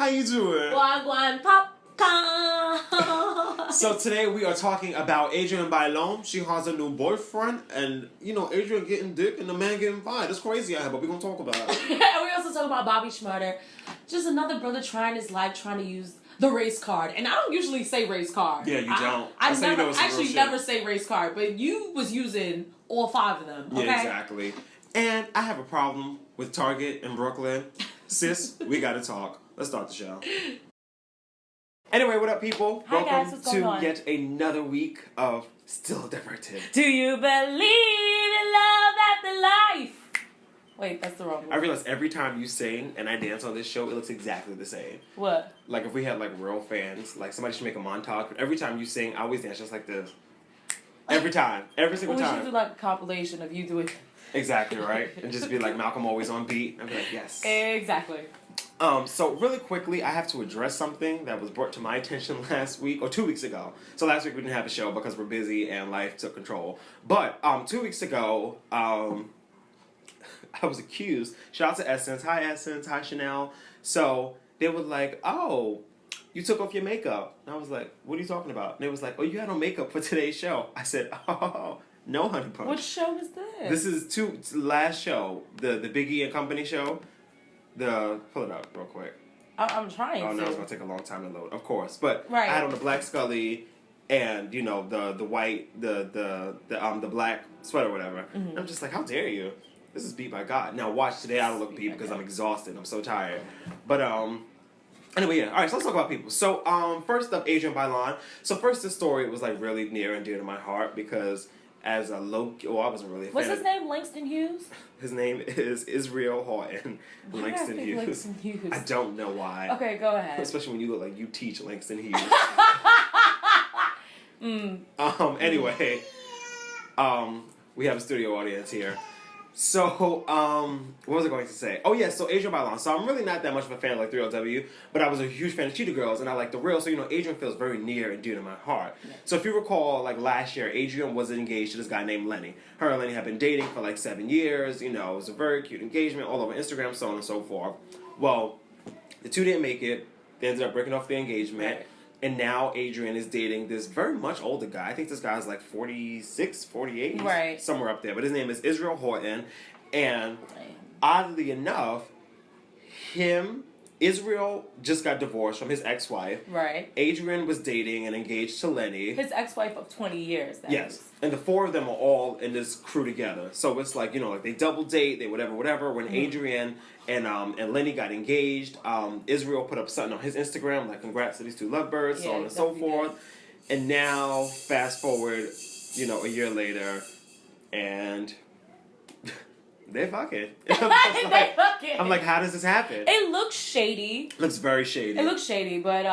How you doing? Wagwan popcorn. So today we are talking about Adrienne Bailon. She has a new boyfriend, and Adrienne getting dick and the man getting fired. It's crazy out here, but we're gonna talk about it. And we also talk about Bobby Shmurda. Just another brother trying his life, trying to use the race card. And I don't usually say race card. Yeah, you don't. I never say race card, but you was using all 5 of them. Okay? Yeah, exactly. And I have a problem with Target in Brooklyn. Sis, we gotta talk. Let's start the show. Anyway, what up, people? Hi, Welcome guys. What's going on? yet another week of Still Diverted. Do you believe in love after life? Wait, that's the wrong one. I realize every time you sing and I dance on this show, it looks exactly the same. What? Like, if we had, real fans, somebody should make a montage, but every time you sing, I always dance just like this. Every time. Every single time. We should do, a compilation of you doing... Exactly, right? And just be like Malcolm always on beat. I'd be like, yes. Exactly. So really quickly, I have to address something that was brought to my attention last week, or 2 weeks ago. So last week we didn't have a show because we're busy and life took control. But 2 weeks ago, I was accused. Shout out to Essence. Hi, Essence. Hi, Chanel. So they were like, oh, you took off your makeup. And I was like, what are you talking about? And they was like, oh, you had on makeup for today's show. I said, oh, no, honey punch. What show is this? This is last show, the Biggie and Company show. Pull it up real quick. I'm trying to. Oh, no, it's going to take a long time to load, of course. But right. I had on the black Scully and, the white, the black sweater or whatever. Mm-hmm. I'm just like, how dare you? This is beat by God. Now watch today, I don't look beat because I'm exhausted. I'm so tired. But, anyway, yeah. All right, so let's talk about people. So, first up, Adrienne Bailon. So, first, this story was, really near and dear to my heart because as a I wasn't really a fan. What's his name? Langston Hughes? His name is Israel Horton. Langston Hughes. Langston Hughes. I don't know why. Okay, go ahead. Especially when you look like you teach Langston Hughes. Anyway, we have a studio audience here. So, what was I going to say? Oh, yeah, so Adrienne Bailon. So, I'm really not that much of a fan of, 3LW, but I was a huge fan of Cheetah Girls, and I like The Real. So, Adrienne feels very near and dear to my heart. Yeah. So, if you recall, last year, Adrienne was engaged to this guy named Lenny. Her and Lenny have been dating for, 7 years. It was a very cute engagement all over Instagram, so on and so forth. Well, the two didn't make it. They ended up breaking off the engagement. Right. And now Adrienne is dating this very much older guy. I think this guy's 46, 48. Right. Somewhere up there. But his name is Israel Horton. And oddly enough, Israel just got divorced from his ex-wife. Right. Adrienne was dating and engaged to Lenny. His ex-wife of 20 years. Yes. And the 4 of them are all in this crew together. So it's they double date, they whatever. When Adrienne and Lenny got engaged, Israel put up something on his Instagram, congrats to these 2 lovebirds, so on and so forth. Did. And now, fast forward, a year later, and they're fucking. I'm like, how does this happen? It looks shady. Looks very shady. It looks shady, but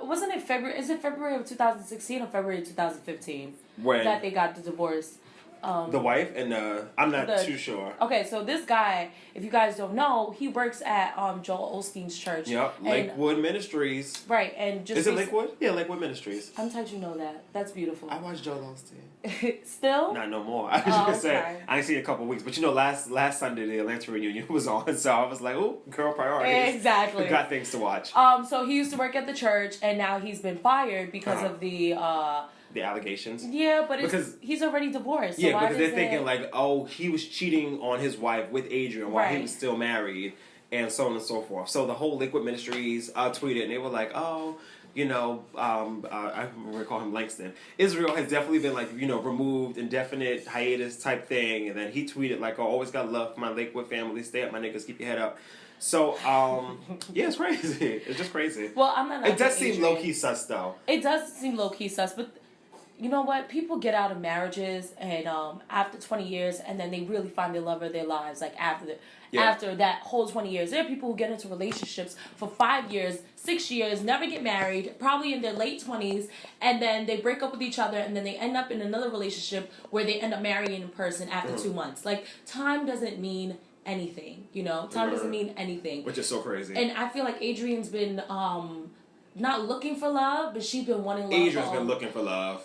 wasn't it February? Is it February of 2016 or February of 2015 that they got the divorce? The wife and I'm not too sure. Okay, so this guy, if you guys don't know, he works at Joel Osteen's church. Yep, Lakewood Ministries. Right, and just is it Lakewood? Yeah, Lakewood Ministries. I'm glad you know that. That's beautiful. I watched Joel Osteen. Still? Not no more. I was just gonna say I ain't seen it a couple of weeks, but last Sunday the Atlanta reunion was on, so I was like, oh, girl priorities. Exactly. We got things to watch. So he used to work at the church, and now he's been fired because of the allegations. Yeah, but because he's already divorced. So yeah, because they're thinking he was cheating on his wife with Adrienne while he was still married, and so on and so forth. So the whole Liquid Ministries tweeted, and they were like, oh, I recall him Langston. Israel has definitely been removed, indefinite hiatus type thing, and then he tweeted oh, always got love for my Lakewood family. Stay up, my niggas, keep your head up. So, yeah, it's crazy. It's just crazy. Well, I'm not. It does seem low key sus though. It does seem low key sus, but. You know what? People get out of marriages and after 20 years, and then they really find their love of their lives. After that whole 20 years, there are people who get into relationships for 5 years, 6 years, never get married, probably in their late 20s, and then they break up with each other, and then they end up in another relationship where they end up marrying in person after 2 months. Time doesn't mean anything. Time doesn't mean anything. Which is so crazy. And I feel like Adrienne's been not looking for love, but she's been wanting love. Adrienne's been looking for love.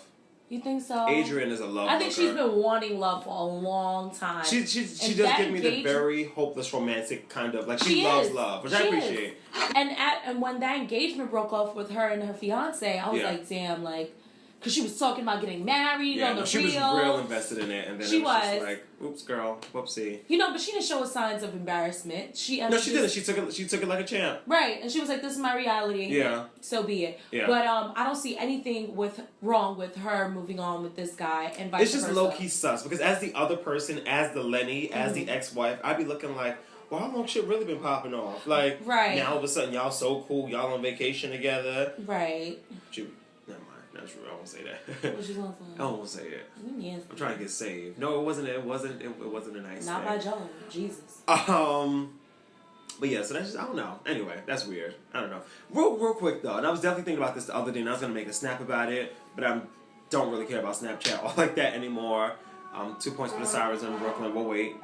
You think so? Adrienne is a love. I think she's been wanting love for a long time. She does give me the very hopeless romantic kind of, like, she loves love, which I appreciate. And when that engagement broke off with her and her fiance, I was like, damn, like, because she was talking about getting married on the she was real invested in it, and then it was just like, oops, girl, whoopsie. You know, but she didn't show us signs of embarrassment. She didn't. She took it like a champ. Right, and she was like, "This is my reality. Yeah, so be it." Yeah. But I don't see anything wrong with her moving on with this guy and vice versa. It's just low key sus because as the other person, as the Lenny, as the ex-wife, I'd be looking like, well, how long shit really been popping off? Like, now all of a sudden y'all so cool, y'all on vacation together. Right. Never mind. That's true. I won't say that. What you gonna say? I won't say it. Yes. I'm trying to get saved. No, it wasn't a nice Not thing. by Joe. Jesus. But yeah, so that's just, I don't know. Anyway, that's weird. I don't know. Real quick though, and I was definitely thinking about this the other day, and I was gonna make a snap about it, but I don't really care about Snapchat all like that anymore. 2 points for the Sirens in Brooklyn. We'll wait.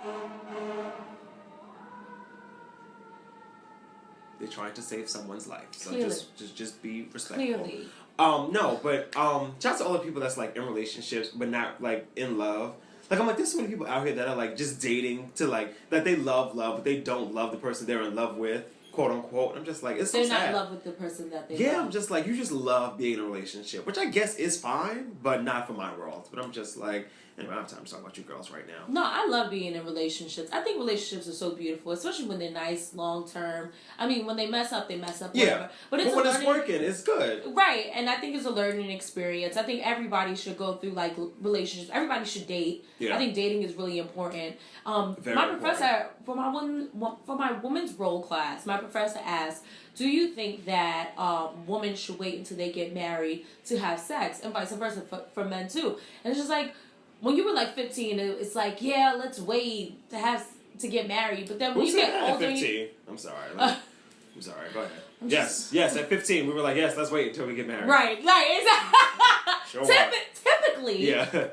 They're trying to save someone's life, so just be respectful. Clearly. No, but shout out to all the people that's like in relationships but not like in love. Like, I'm like, there's so many people out here that are like just dating to like that they love, but they don't love the person they're in love with, quote unquote. I'm just like, it's so sad. They're not in love with the person that they love. I'm just like, you just love being in a relationship, which I guess is fine, but not for my world. But I'm just like, anyway, I don't have time to talk about you girls right now. No, I love being in relationships. I think relationships are so beautiful, especially when they're nice, long term. I mean, when they mess up, whatever. Yeah. But when it's working, it's good. Right, and I think it's a learning experience. I think everybody should go through like relationships. Everybody should date. Yeah. I think dating is really important. Professor for my women's role class, my professor asked, do you think that women should wait until they get married to have sex, and vice versa for men too? And it's just like, when you were like 15, it's like, yeah, let's wait to get married. But then when you get older, 15? I'm sorry. I'm sorry. Go ahead. Yes. At 15, we were like, yes, let's wait until we get married. Right. Exactly. Sure. Typically, yeah.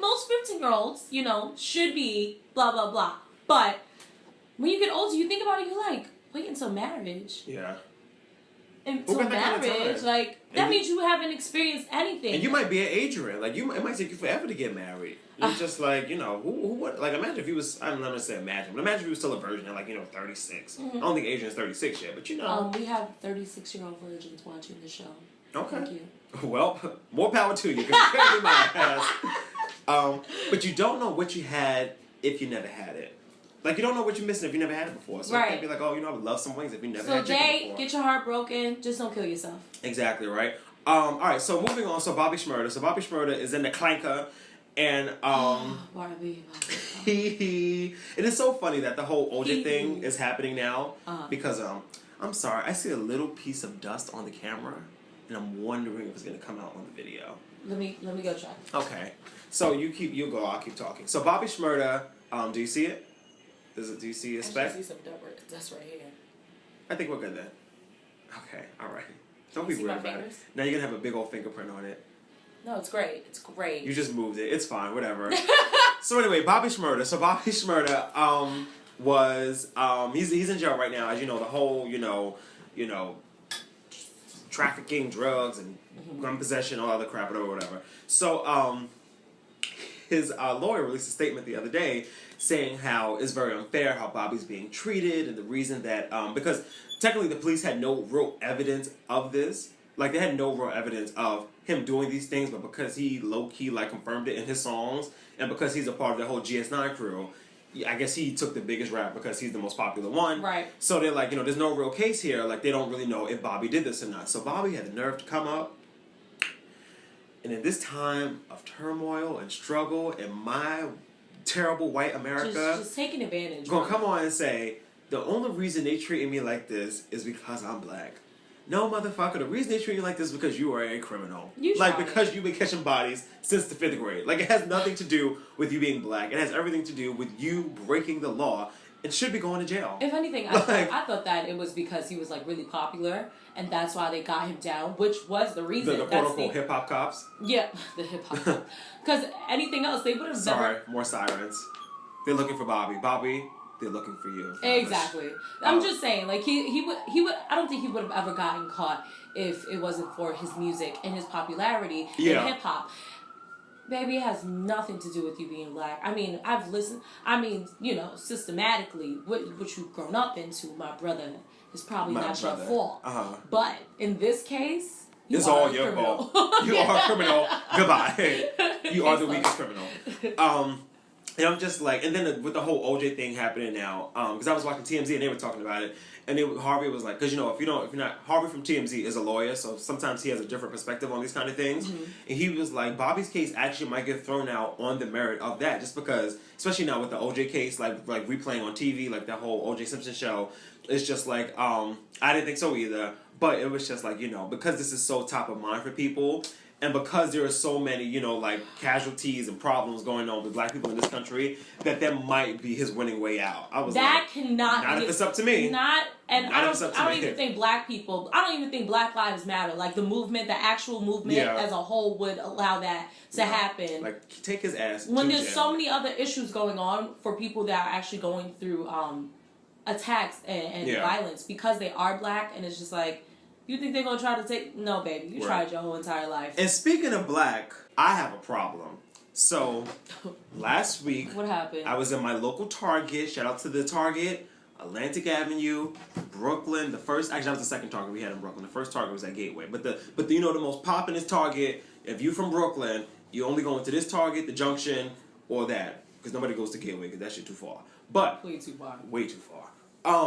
Most 15-year-olds, should be blah blah blah. But when you get older, you think about it, you're like, wait until marriage. Yeah. Until marriage, like, that means you haven't experienced anything. And you might be an Adrienne. Like, it might take you forever to get married. It's just like, who would, like, imagine if he was, I'm not going to say imagine, but imagine if he was still a virgin at, like, 36. Mm-hmm. I don't think Adrienne's 36 yet, but we have 36-year-old virgins watching the show. Okay. Thank you. Well, more power to you, because you can't be my ass. But you don't know what you had if you never had it. Like, you don't know what you're missing if you never had it before. So you can't be like, I would love some wings if you never had chicken before. So, get your heart broken. Just don't kill yourself. Exactly, right? All right, so moving on. So, Bobby Shmurda. So, Bobby Shmurda is in the clanker. And, Barbie. it is so funny that the whole OJ thing is happening now. Because, I'm sorry, I see a little piece of dust on the camera. And I'm wondering if it's going to come out on the video. Let me go check. Okay. So, you go. I'll keep talking. So, Bobby Shmurda, do you see it? Do you see a speck? I see some dust right here. I think we're good then. Okay, all right. Don't be worried about it. Now you're going to have a big old fingerprint on it. No, it's great. It's great. You just moved it. It's fine, whatever. So anyway, Bobby Shmurda. So Bobby Shmurda was, he's in jail right now. As you know, the whole, trafficking, drugs, and gun possession, all other crap, whatever. So his lawyer released a statement the other day saying how it's very unfair how Bobby's being treated, and the reason that, because technically the police had no real evidence of this. Like, they had no real evidence of him doing these things, but because he low-key, like, confirmed it in his songs, and because he's a part of the whole GS9 crew, I guess he took the biggest rap because he's the most popular one. Right. So they're like, there's no real case here. Like, they don't really know if Bobby did this or not. So Bobby had the nerve to come up, and in this time of turmoil and struggle in my terrible white America, just taking advantage. Gonna come on and say, the only reason they treated me like this is because I'm black. No, motherfucker, the reason they treat you like this is because you are a criminal. Because you've been catching bodies since the 5th grade. Like, it has nothing to do with you being black. It has everything to do with you breaking the law and should be going to jail. If anything, I thought that it was because he was, like, really popular, and that's why they got him down, which was the reason. The quote-unquote hip-hop cops? Yeah, the hip-hop cops. Because anything else, they would have Sorry, more sirens. They're looking for Bobby. Bobby, they're looking for you. Exactly. I'm just saying, like, he would. I don't think he would have ever gotten caught if it wasn't for his music and his popularity in hip-hop. Baby, it has nothing to do with you being black. I mean, I've listened. I mean, you know, systematically, what you've grown up into, my brother, is probably not your fault. But in this case, it's all your fault. You are a criminal. Goodbye. You are the weakest criminal. And I'm just like, and then with the whole OJ thing happening now, because I was watching TMZ and they were talking about it, and Harvey was like, because you know, if you're not, Harvey from TMZ is a lawyer, so sometimes he has a different perspective on these kind of things, and he was like, Bobby's case actually might get thrown out on the merit of that, just because, especially now with the OJ case, like replaying on TV, like that whole OJ Simpson show, it's just like, I didn't think so either, but it was just like, you know, because this is so top of mind for people. And because there are so many, you know, like casualties and problems going on with black people in this country, that might be his winning way out. I was that like, cannot. Not if it's up to me. Not, and not I don't even think black people. I don't even think Black Lives Matter. Like the movement, the actual movement as a whole would allow that to happen. Like take his ass. When there's so many other issues going on for people that are actually going through attacks and violence because they are black, and it's just like. You think they're gonna try to take? No, baby. You tried your whole entire life. And speaking of black, I have a problem. So, last week, what happened? I was in my local Target. Shout out to the Target, Atlantic Avenue, Brooklyn. Actually, that was the second Target we had in Brooklyn. The first Target was at Gateway. But you know, the most poppin'est Target. If you from Brooklyn, you only going to this Target, the Junction, or that, because nobody goes to Gateway because that shit too far. But way too far. Way too far.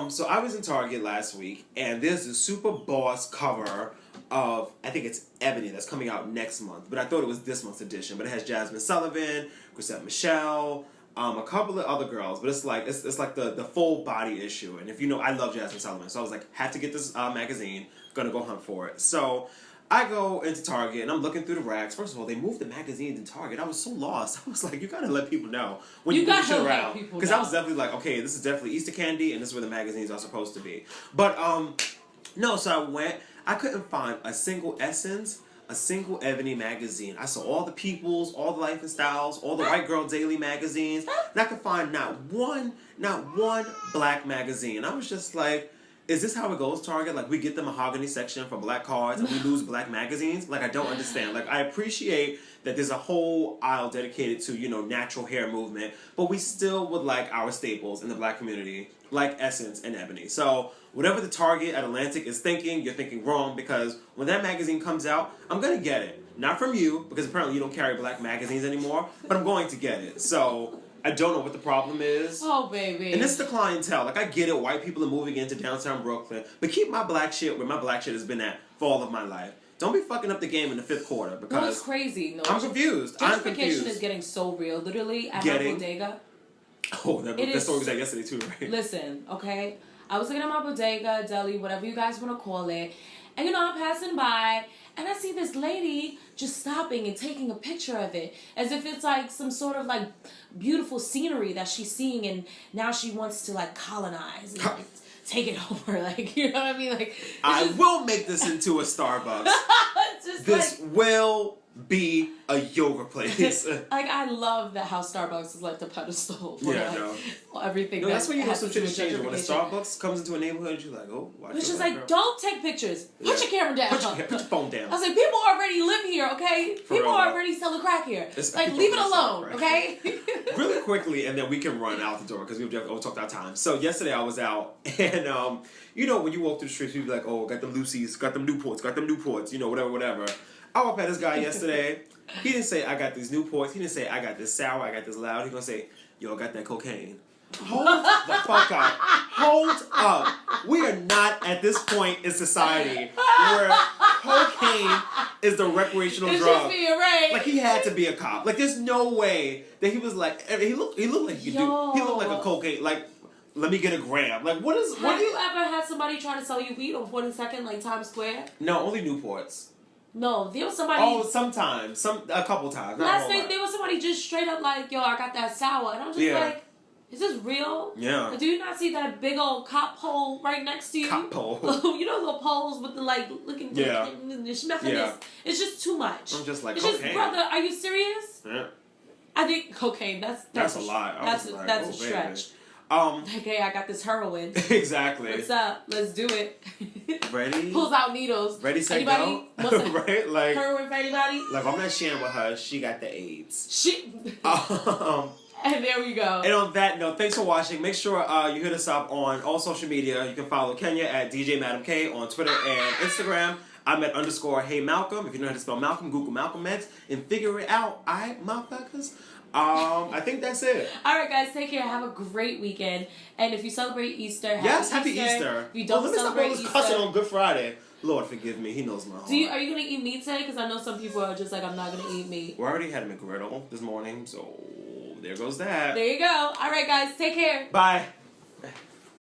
So I was in Target last week, and there's a Super Boss cover of, I think it's Ebony, that's coming out next month, but I thought it was this month's edition, but it has Jasmine Sullivan, Chrisette Michele, a couple of other girls, but it's like the full body issue, and if you know, I love Jasmine Sullivan, so I was like, have to get this magazine, gonna go hunt for it. So I go into Target, and I'm looking through the racks. First of all, they moved the magazines in Target. I was so lost. I was like, you gotta let people know when you move shit around. Because I was definitely like, okay, this is definitely Easter candy, and this is where the magazines are supposed to be. But, no, so I went. I couldn't find a single Essence, a single Ebony magazine. I saw all the Peoples, all the Life and Styles, all the White Girl Daily magazines, and I could find not one black magazine. I was just like, is this how it goes, Target? Like, we get the mahogany section for black cards and we lose black magazines? Like, I don't understand. Like, I appreciate that there's a whole aisle dedicated to, you know, natural hair movement, but we still would like our staples in the black community, like Essence and Ebony. So, whatever the Target at Atlantic is thinking, you're thinking wrong, because when that magazine comes out, I'm going to get it. Not from you, because apparently you don't carry black magazines anymore, but I'm going to get it. So, I don't know what the problem is. Oh, baby. And it's the clientele. Like, I get it. White people are moving into downtown Brooklyn. But keep my black shit where my black shit has been at for all of my life. Don't be fucking up the game in the fifth quarter. Because no, it's crazy. No, I'm confused. Gentrification is getting so real. Literally, at my bodega. Oh, that story was out yesterday too, right? Listen, okay? I was looking at my bodega, deli, whatever you guys want to call it. And, you know, I'm passing by, and I see this lady just stopping and taking a picture of it. As if it's, like, some sort of, like, beautiful scenery that she's seeing, and now she wants to, like, colonize and, like, take it over. Like, you know what I mean? Like, I will make this into a Starbucks. This like, will be a yoga place. Like, I love that how Starbucks is like the pedestal for everything. No, that's when you know some shit is changing. When a Starbucks comes into a neighborhood, you're like, oh, watch. It's just like, girl. Don't take pictures. Put your camera down. Put your phone down. I was like, people already live here, okay? People already sell the crack here. Like, leave it alone, okay? Really quickly, and then we can run out the door because we've talked our time. So yesterday I was out, and you know, when you walk through the streets, people be like, oh, got them Lucy's, got them Newports, you know, whatever. I walked past this guy yesterday. He didn't say, I got these Newports. He didn't say, I got this sour, I got this loud. He gonna say, yo, I got that cocaine. Hold the fuck up. Hold up. We are not at this point in society where cocaine is the recreational drug. Just being right. Like, he had to be a cop. Like, there's no way that he was like, he looked like he could do. He looked like a cocaine, like, let me get a gram. Like, what is... Have you ever had somebody try to sell you weed on 42nd, like Times Square? No, only Newports. No, there was somebody... Oh, sometimes. A couple times. Last night, there was somebody just straight up like, yo, I got that sour. And I'm just like, is this real? Yeah. Like, do you not see that big old cop pole right next to you? Cop pole. You know, little poles with the, like, looking... Yeah. Yeah. It's just too much. I'm just like, it's cocaine. Just, brother, are you serious? Yeah. I think cocaine, that's a lot. That's a stretch. Okay, I got this heroin. Exactly. What's up? Let's do it. Ready? Pulls out needles. Ready, set, anybody? go. Right? Like, heroin for anybody? Like, I'm not sharing with her. She got the AIDS. Shit. And there we go. And on that note, thanks for watching. Make sure you hit us up on all social media. You can follow Kenya at DJ Madam K on Twitter and Instagram. I'm at _ Malcolm. If you know how to spell Malcolm, Google Malcolm X and figure it out. Alright, motherfuckers. I think that's it. Alright, guys, take care. Have a great weekend. And if you celebrate Easter, happy Easter. If you don't celebrate Easter, cussing on Good Friday. Lord forgive me. He knows my heart. Are you gonna eat meat today? Because I know some people are just like, I'm not gonna eat meat. We already had a McGriddle this morning, so there goes that. There you go. Alright, guys, take care. Bye.